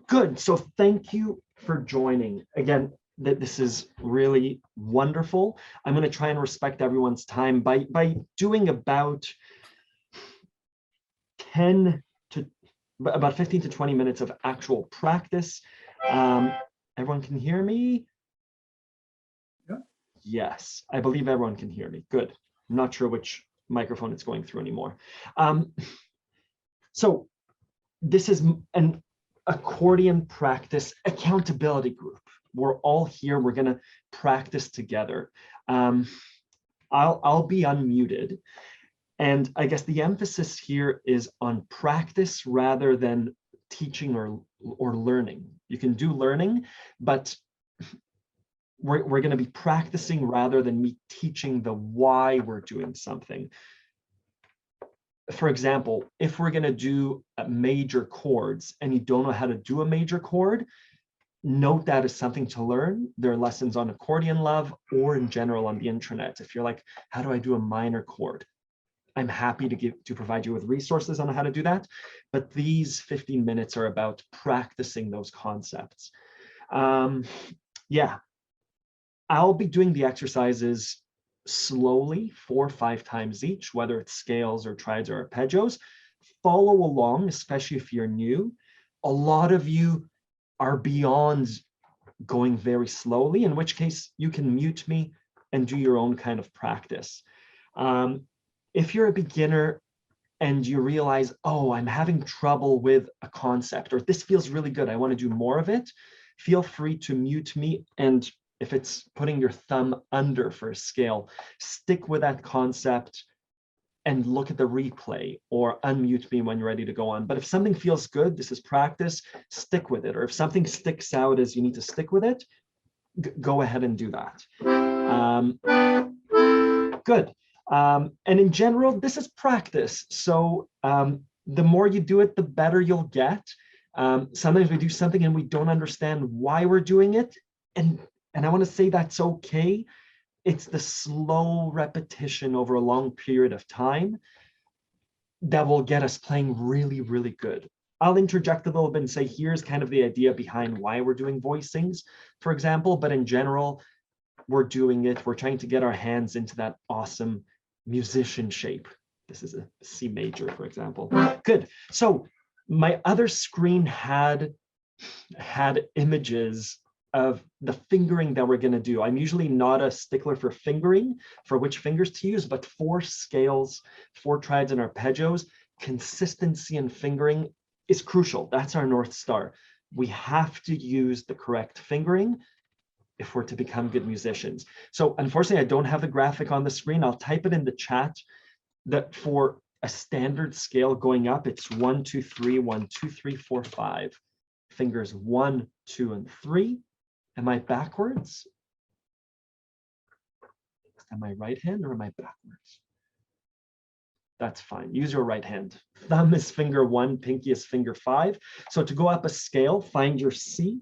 Good. So thank you for joining. Again, this is really wonderful. I'm going to try and respect everyone's time by doing about 10 to about 15 to 20 minutes of actual practice. Everyone can hear me? Yeah. Yes, I believe everyone can hear me. Good. I'm not sure which microphone it's going through anymore. So this is an accordion practice accountability group. We're all here. We're going to practice together. I'll be unmuted. And I guess the emphasis here is on practice rather than teaching or learning. You can do learning, but we're going to be practicing rather than me teaching the why we're doing something. For example, if we're going to do major chords and you don't know how to do a major chord, note that as something to learn. There are lessons on Accordion Love or in general on the internet. If you're like, how do I do a minor chord? I'm happy to provide you with resources on how to do that. But these 15 minutes are about practicing those concepts. Yeah, I'll be doing the exercises slowly 4 or 5 times each, whether it's scales or triads or arpeggios. Follow along, especially if you're new. A lot of you are beyond going very slowly, in which case you can mute me and do your own kind of practice. If you're a beginner and you realize, oh, I'm having trouble with a concept, or this feels really good, I want to do more of it, feel free to mute me. And if it's putting your thumb under for a scale, stick with that concept and look at the replay, or unmute me when you're ready to go on. But if something feels good, this is practice, stick with it. Or if something sticks out as you need to stick with it, go ahead and do that. Good. And in general, this is practice. So the more you do it, the better you'll get. Sometimes we do something and we don't understand why we're doing it. And I want to say that's okay. It's the slow repetition over a long period of time that will get us playing really, really good. I'll interject a little bit and say, here's kind of the idea behind why we're doing voicings, for example, but in general, we're doing it. We're trying to get our hands into that awesome musician shape. This is a C major, for example. Good. So my other screen had images of the fingering that we're going to do. I'm usually not a stickler for fingering, for which fingers to use, but for scales, for triads and arpeggios, consistency in fingering is crucial. That's our North Star. We have to use the correct fingering if we're to become good musicians. So unfortunately, I don't have the graphic on the screen. I'll type it in the chat that for a standard scale going up, it's 1, 2, 3, 1, 2, 3, 4, 5. Fingers 1, 2, and 3. Am I backwards? Am I right hand or am I backwards? That's fine. Use your right hand. Thumb is finger 1, pinky is finger 5. So to go up a scale, find your C,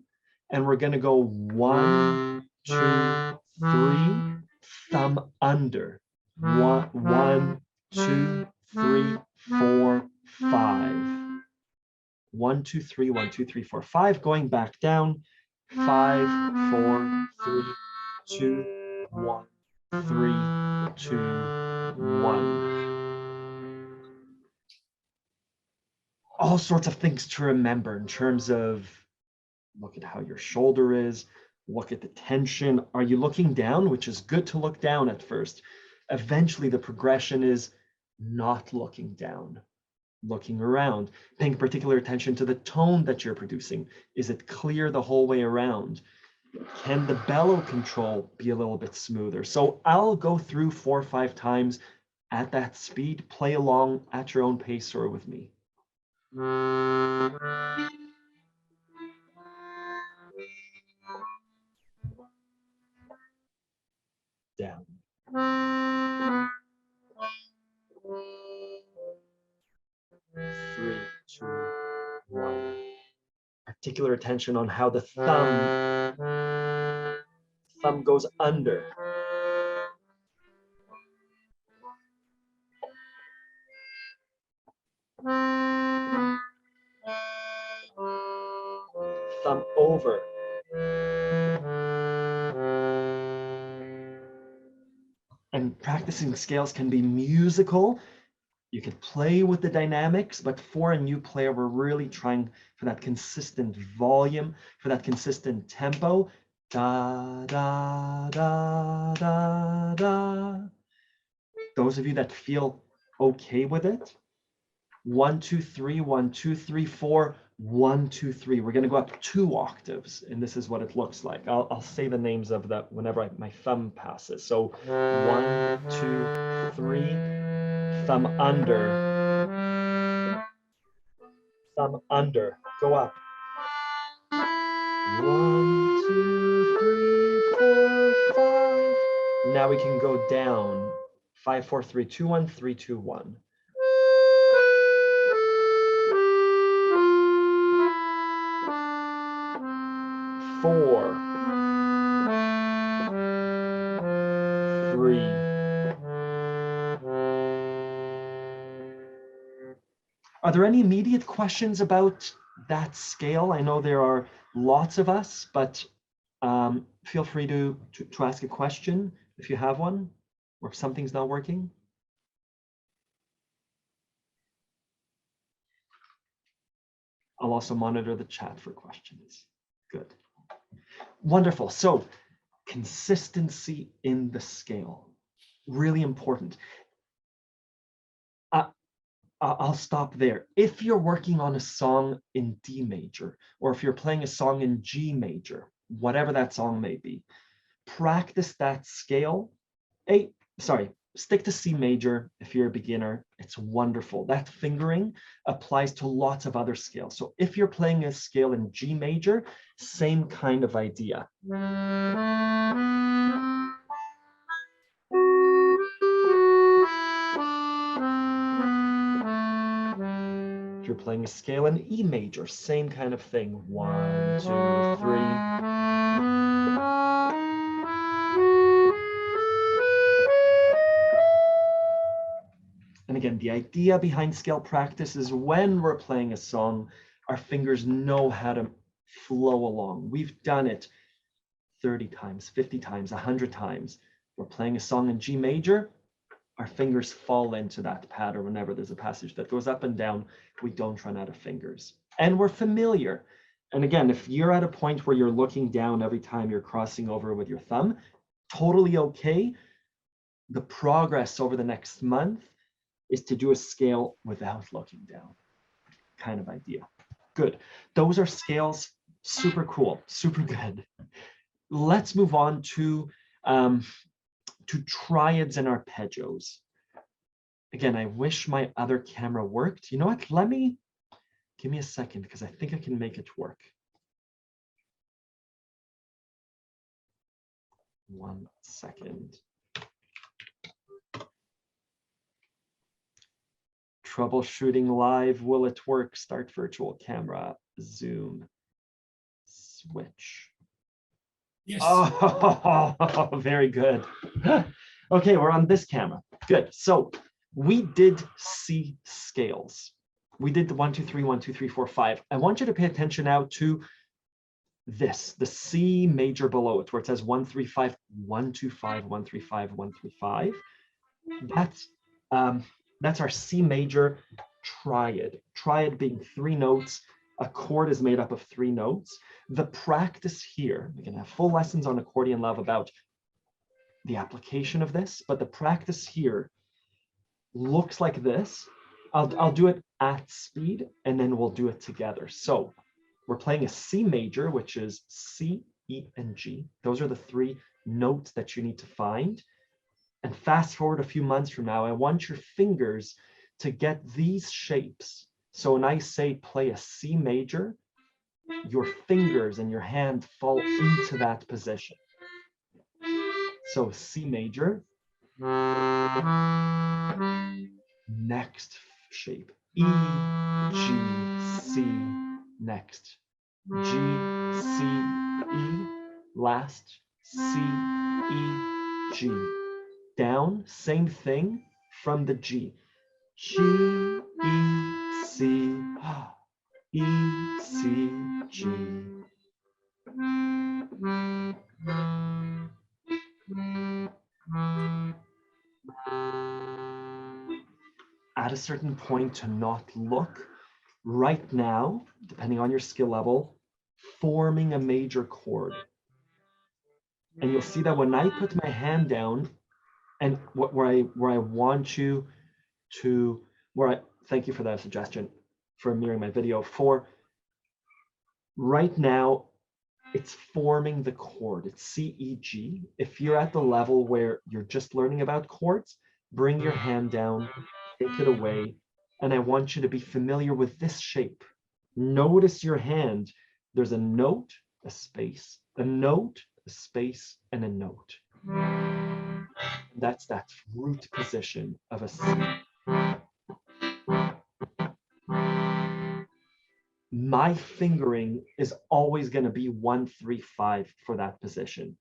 and we're going to go 1, 2, 3, thumb under. 1, 2, 3, 4, 5. 1, 2, 3, 1, 2, 3, 4, 5. Going back down. 5, 4, 3, 2, 1, 3, 2, 1. All sorts of things to remember in terms of look at how your shoulder is, look at the tension. Are you looking down? Which is good to look down at first. Eventually, the progression is not looking down, looking around, paying particular attention to the tone that you're producing. Is it clear the whole way around? Can the bellow control be a little bit smoother? So I'll go through 4 or 5 times at that speed. Play along at your own pace or with me. Down. 3, 2, 1. Particular attention on how the thumb goes under. thumb over. And practicing scales can be musical. You can play with the dynamics, but for a new player, we're really trying for that consistent volume, for that consistent tempo. Da, da, da, da, da. Those of you that feel okay with it, 1, 2, 3, 1, 2, 3, 4, 1, 2, 3. We're going to go up 2 octaves, and this is what it looks like. I'll say the names of that whenever my thumb passes. So 1, 2, 3, thumb under, thumb under, go up. 1, 2, 3, 4, 5. Now we can go down. 5, 4, 3, 2, 1, 3, 2, 1. 4, 3. Are there any immediate questions about that scale? I know there are lots of us, but feel free to ask a question if you have one, or if something's not working. I'll also monitor the chat for questions. Good. Wonderful. So consistency in the scale, really important. I'll stop there. If you're working on a song in D major, or if you're playing a song in G major, whatever that song may be, practice that scale. Stick to C major if you're a beginner. It's wonderful. That fingering applies to lots of other scales. So if you're playing a scale in G major, same kind of idea. If you're playing a scale in E major, same kind of thing. 1, 2, 3. And again, the idea behind scale practice is when we're playing a song, our fingers know how to flow along. We've done it 30 times, 50 times, 100 times. We're playing a song in G major, our fingers fall into that pattern. Whenever there's a passage that goes up and down, we don't run out of fingers. And we're familiar. And again, if you're at a point where you're looking down every time you're crossing over with your thumb, totally okay. The progress over the next month is to do a scale without looking down, kind of idea. Good. Those are scales. Super cool. Super good. Let's move on to triads and arpeggios. Again, I wish my other camera worked. You know what? Give me a second, because I think I can make it work. 1 second. Troubleshooting live. Will it work? Start virtual camera. Zoom. Switch. Yes. Oh, very good. Okay, we're on this camera. Good. So we did C scales. We did the 1, 2, 3, 1, 2, 3, 4, 5. I want you to pay attention now to this, the C major below it, where it says 1, 3, 5, 1, 2, 5, 1, 3, 5, 1, 3, 5. That's our C major triad. Triad being 3 notes. A chord is made up of 3 notes. The practice here, we can have full lessons on Accordion Love about the application of this, but the practice here looks like this. I'll do it at speed, and then we'll do it together. So we're playing a C major, which is C, E, and G. Those are the 3 notes that you need to find. And fast forward a few months from now, I want your fingers to get these shapes. So when I say play a C major, your fingers and your hand fall into that position. So C major, next shape, E, G, C, next, G, C, E, last, C, E, G. Down, same thing from the G. G, E, C, E, C, G. at a certain point to not look. Right now, depending on your skill level, forming a major chord. And you'll see that when I put my hand down, and where I want you to, thank you for that suggestion for mirroring my video. For right now, it's forming the chord. It's C, E, G. If you're at the level where you're just learning about chords, bring your hand down, take it away, and I want you to be familiar with this shape. Notice your hand. There's a note, a space, a note, a space, and a note. That's that root position of a C. My fingering is always going to be 1, 3, 5 for that position.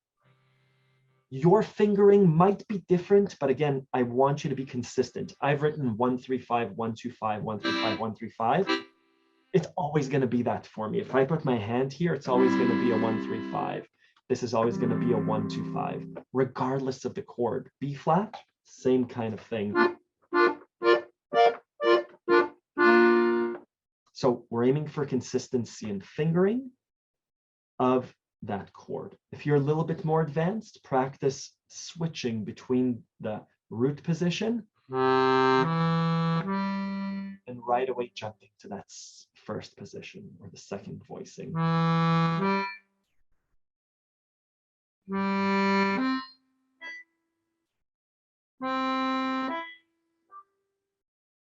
Your fingering might be different, but again, I want you to be consistent. I've written 1, 3, 5, 1, 2, 5, 1, 3, 5, 1, 3, 5. It's always going to be that for me. If I put my hand here, it's always going to be a 1, 3, 5. This is always going to be a 1, 2, 5, regardless of the chord. B flat, same kind of thing. So we're aiming for consistency in fingering of that chord. If you're a little bit more advanced, practice switching between the root position and right away jumping to that first position or the second voicing.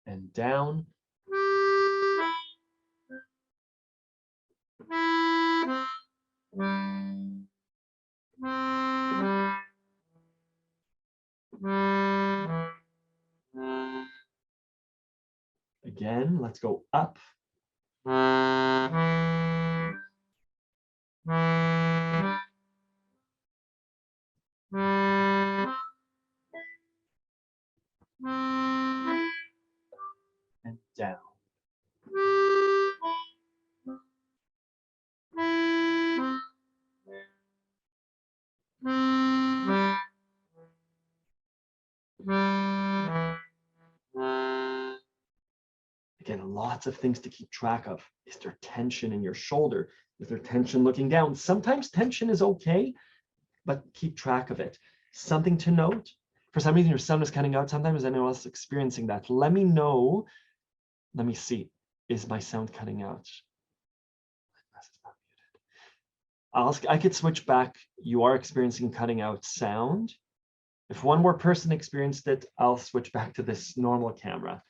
And down. Again, let's go up. And down. Again, lots of things to keep track of. Is there tension in your shoulder? Is there tension looking down? Sometimes tension is okay, but keep track of it. Something to note, for some reason your sound is cutting out. Sometimes anyone else experiencing that. Let me know. Let me see. Is my sound cutting out? I could switch back. You are experiencing cutting out sound. If one more person experienced it, I'll switch back to this normal camera.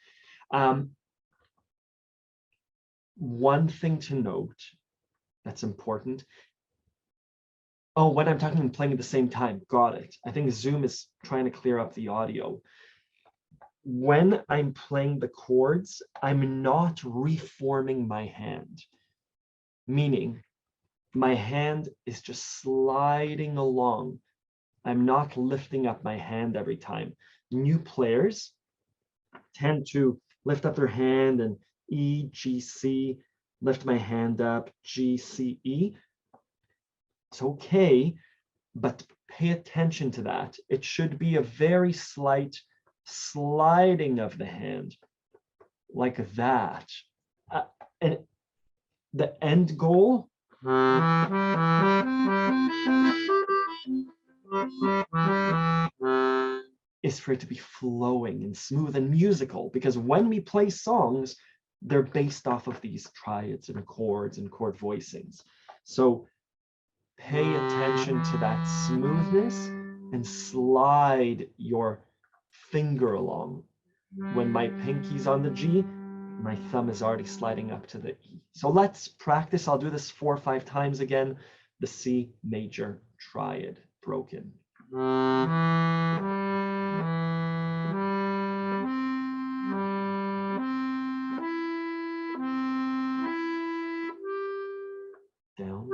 One thing to note that's important. Oh, when I'm talking and playing at the same time, got it. I think Zoom is trying to clear up the audio. When I'm playing the chords, I'm not reforming my hand, meaning my hand is just sliding along. I'm not lifting up my hand every time. New players tend to lift up their hand and E, G, C, lift my hand up, G, C, E. It's okay, but pay attention to that. It should be a very slight sliding of the hand, like that. And the end goal is for it to be flowing and smooth and musical, because when we play songs, they're based off of these triads and chords and chord voicings. So pay attention to that smoothness and slide your finger along. When my pinky's on the G, my thumb is already sliding up to the E. So let's practice. I'll do this 4 or 5 times again. The C major triad broken. Down.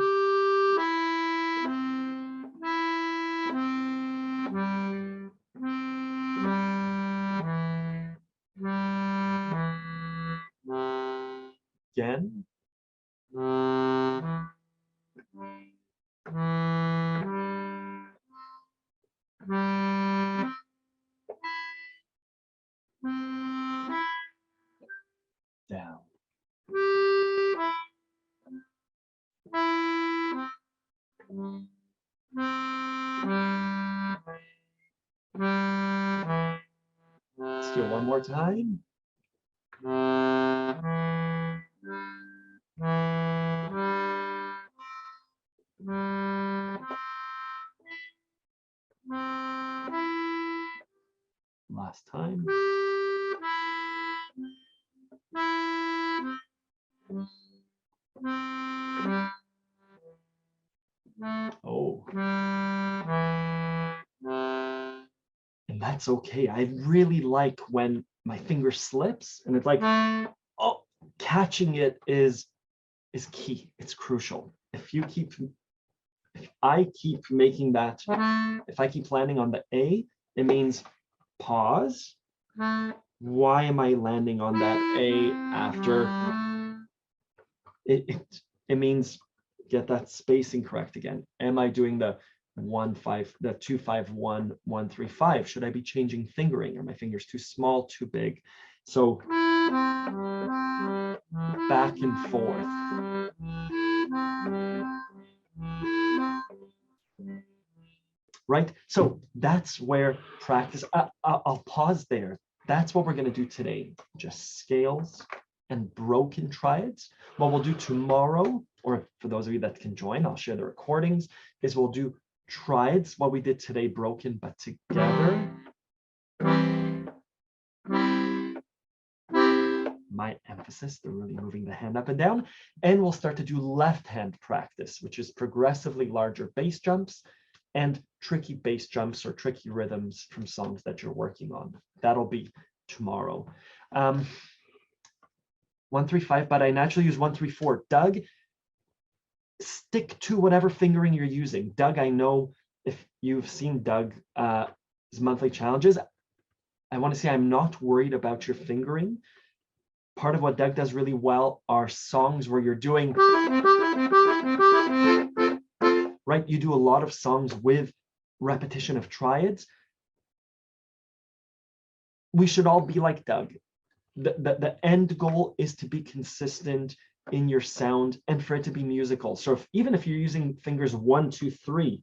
Again. Let's do it one more time. Last time. Oh. And that's okay. I really like when my finger slips and it's like, oh, catching it is key. It's crucial. If I keep making that, if I keep landing on the A, it means pause. Why am I landing on that A after? It means get that spacing correct again. Am I doing the 1-5, the 2-5-1, 1-3-5? Should I be changing fingering? Are my fingers too small, too big? So back and forth. Right? So that's where practice, I'll pause there. That's what we're going to do today. Just scales and broken triads. What we'll do tomorrow, or for those of you that can join, I'll share the recordings, is we'll do triads, what we did today, broken, but together. My emphasis, they're really moving the hand up and down. And we'll start to do left hand practice, which is progressively larger bass jumps and tricky bass jumps or tricky rhythms from songs that you're working on. That'll be tomorrow. 1-3-5, but I naturally use 1-3-4. Doug, stick to whatever fingering you're using. Doug, I know if you've seen Doug's monthly challenges, I want to say I'm not worried about your fingering. Part of what Doug does really well are songs where you're doing, right? You do a lot of songs with repetition of triads. We should all be like Doug. The end goal is to be consistent in your sound and for it to be musical. So even if you're using fingers 1, 2, 3,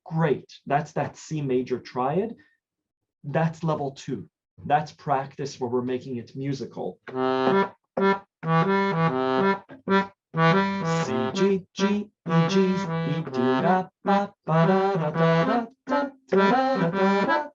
great. That's that C major triad. That's level 2. That's practice where we're making it musical. C, G, G, E, G, E, D, da, ba, ba, da, da, da, da, da, da, da, da.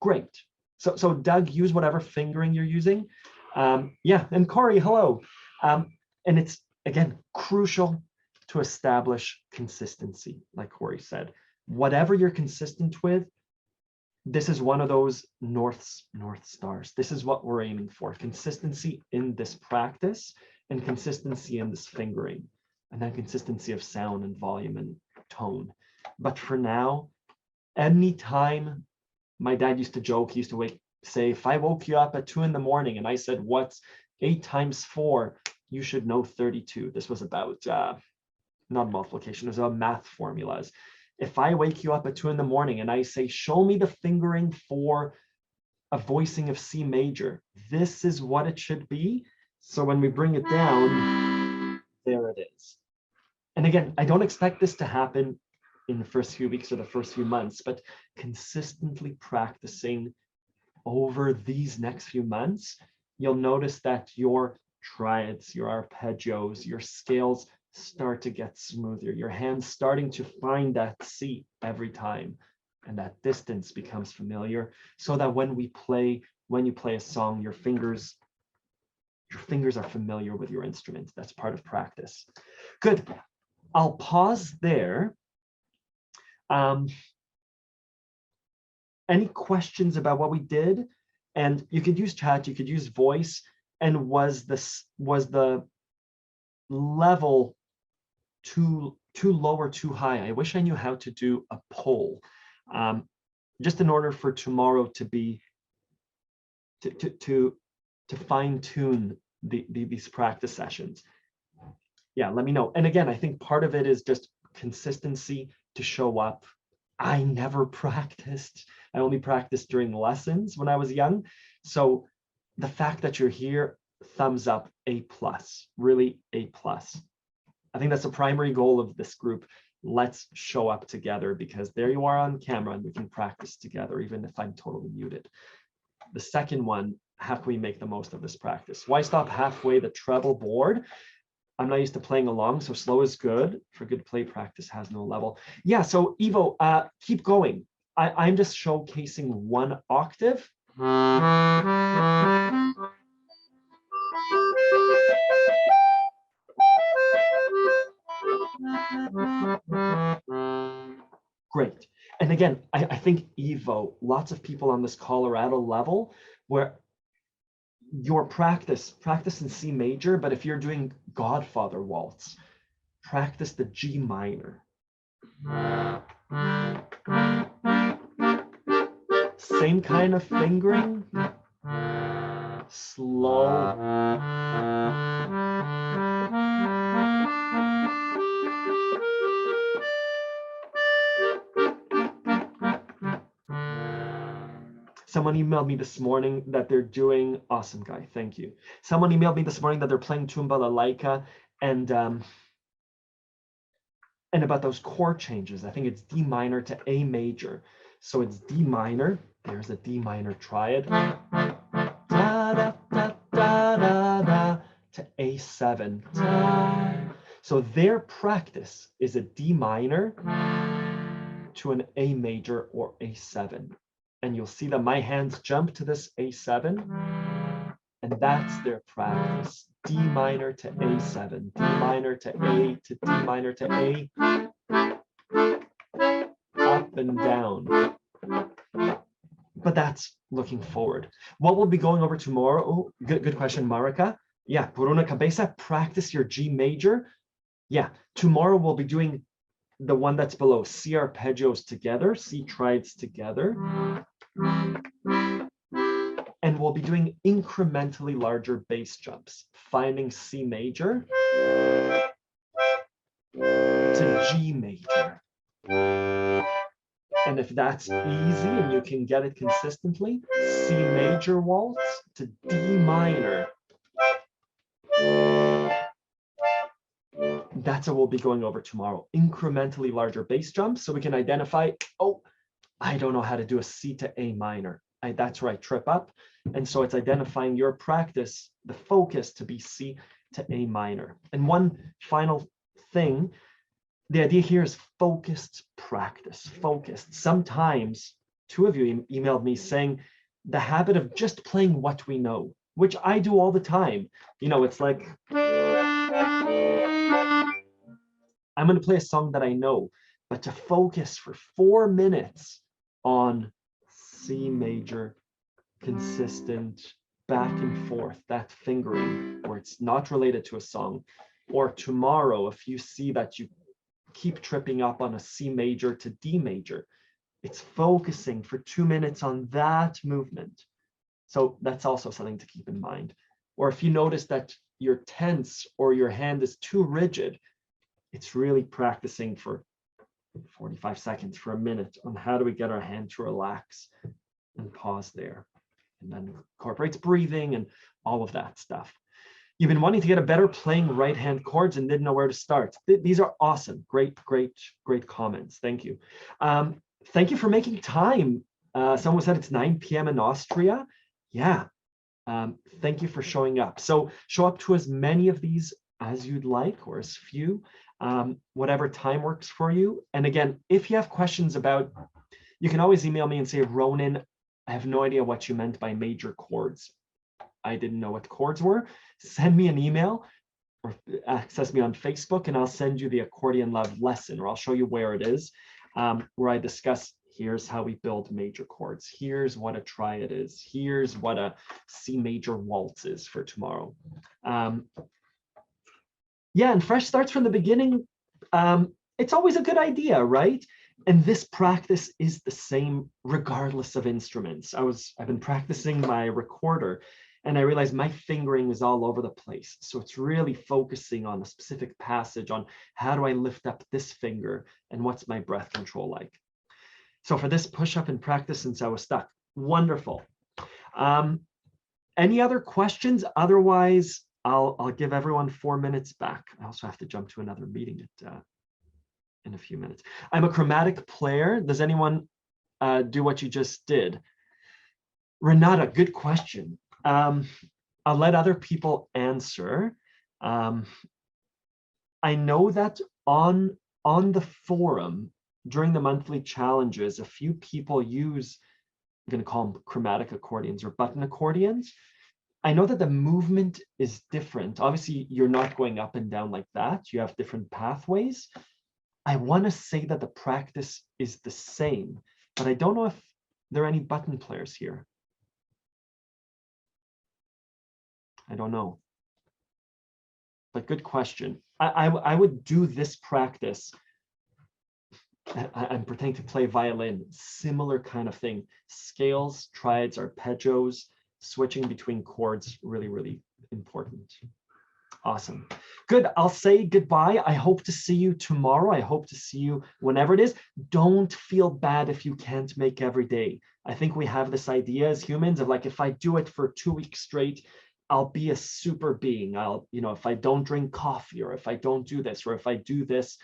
Great. So Doug, use whatever fingering you're using. Yeah, and Corey, hello. And it's, again, crucial to establish consistency, like Corey said. Whatever you're consistent with, this is one of those north stars. This is what we're aiming for. Consistency in this practice and consistency in this fingering, and then consistency of sound and volume and tone. But for now, anytime, my dad used to joke, he used to say, if I woke you up at 2 in the morning and I said, what's 8 times 4? You should know 32. This was about, not multiplication, it was about math formulas. If I wake you up at 2 in the morning and I say, show me the fingering for a voicing of C major, this is what it should be. So when we bring it down, there it is. And again, I don't expect this to happen in the first few weeks or the first few months, but consistently practicing over these next few months, you'll notice that your triads, your arpeggios, your scales start to get smoother. Your hands starting to find that C every time, and that distance becomes familiar, so that when you play a song, your fingers are familiar with your instrument. That's part of practice. Good. I'll pause there. Any questions about what we did? And you could use chat, you could use voice. And was the level too low or too high? I wish I knew how to do a poll, just in order for tomorrow to be to fine tune these practice sessions. Yeah, let me know. And again, I think part of it is just consistency to show up. I never practiced. I only practiced during lessons when I was young. So the fact that you're here, thumbs up, A+, really A+. I think that's the primary goal of this group. Let's show up together, because there you are on camera and we can practice together, even if I'm totally muted. The second one, how can we make the most of this practice? Why stop halfway the treble board? I'm not used to playing along, so slow is good. For good play, practice has no level. Yeah, so Ivo, keep going. I'm just showcasing one octave. Great. And again, I think Evo, lots of people on this Colorado level where your practice in C major, but if you're doing Godfather waltz, practice the G minor. Same kind of fingering, slow. Someone emailed me this morning that they're doing, awesome guy, thank you. Someone emailed me this morning that they're playing Tumba Lalaika and about those chord changes. I think it's D minor to A major. So it's D minor, there's a D minor triad. Da, da, da, da, da, da, to A7. Da. So their practice is a D minor to an A major or A7. And you'll see that my hands jump to this A7, and that's their practice. D minor to A7, D minor to A to D minor to A, up and down. But that's looking forward. What we'll be going over tomorrow, oh, good question, Marika. Yeah, Puruna Cabeza, practice your G major. Yeah, tomorrow we'll be doing the one that's below, C arpeggios together, C triads together. And we'll be doing incrementally larger bass jumps, finding C major to G major. And if that's easy and you can get it consistently, C major waltz to D minor. That's what we'll be going over tomorrow. Incrementally larger bass jumps so we can identify, oh, I don't know how to do a C to A minor. That's where I trip up. And so it's identifying your practice, the focus to be C to A minor. And one final thing, the idea here is focused practice, focused. Sometimes two of you emailed me saying the habit of just playing what we know, which I do all the time. You know, it's like, I'm going to play a song that I know, but to focus for 4 minutes on C major, consistent, back and forth, that fingering where it's not related to a song. Or tomorrow, if you see that you keep tripping up on a C major to D major, it's focusing for 2 minutes on that movement. So that's also something to keep in mind. Or if you notice that you're tense or your hand is too rigid, it's really practicing for 45 seconds, for a minute, on how do we get our hand to relax and pause there. And then incorporates breathing and all of that stuff. You've been wanting to get a better playing right hand chords and didn't know where to start. These are awesome. Great comments. Thank you. Thank you for making time. Someone said it's 9 p.m. in Austria. Yeah. Thank you for showing up. So show up to as many of these as you'd like, or as few, whatever time works for you. And again, if you have questions about, you can always email me and say, Ronan, I have no idea what you meant by major chords. I didn't know what chords were. Send me an email or access me on Facebook, and I'll send you the Accordion Love lesson, or I'll show you where it is, where I discuss, here's how we build major chords. Here's what a triad is. Here's what a C major waltz is for tomorrow. Yeah, and fresh starts from the beginning. It's always a good idea, right? And this practice is the same regardless of instruments. I've been practicing my recorder, and I realized my fingering is all over the place. So it's really focusing on a specific passage, on how do I lift up this finger and what's my breath control like. So for this push up and practice since I was stuck, wonderful. Any other questions? Otherwise, I'll give everyone 4 minutes back. I also have to jump to another meeting in a few minutes. I'm a chromatic player. Does anyone do what you just did? Renata, good question. I'll let other people answer. I know that on the forum during the monthly challenges, a few people use, I'm going to call them chromatic accordions or button accordions. I know that the movement is different. Obviously, you're not going up and down like that. You have different pathways. I want to say that the practice is the same, but I don't know if there are any button players here. I don't know. But good question. I would do this practice. I'm pretending to play violin, similar kind of thing. Scales, triads, arpeggios, switching between chords, really, really important. Awesome. Good. I'll say goodbye. I hope to see you tomorrow. I hope to see you whenever it is. Don't feel bad if you can't make every day. I think we have this idea as humans of like, if I do it for 2 weeks straight, I'll be a super being. I'll, if I don't drink coffee, or if I don't do this, or if I do this,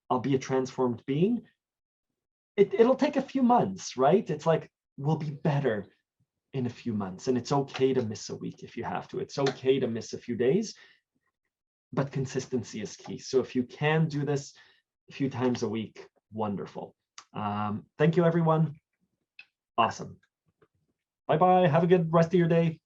I'll be a transformed being. It'll take a few months, right? It's like, we'll be better in a few months. And it's okay to miss a week if you have to. It's okay to miss a few days, but consistency is key. So if you can do this a few times a week, wonderful. Thank you, everyone. Awesome. Bye-bye. Have a good rest of your day.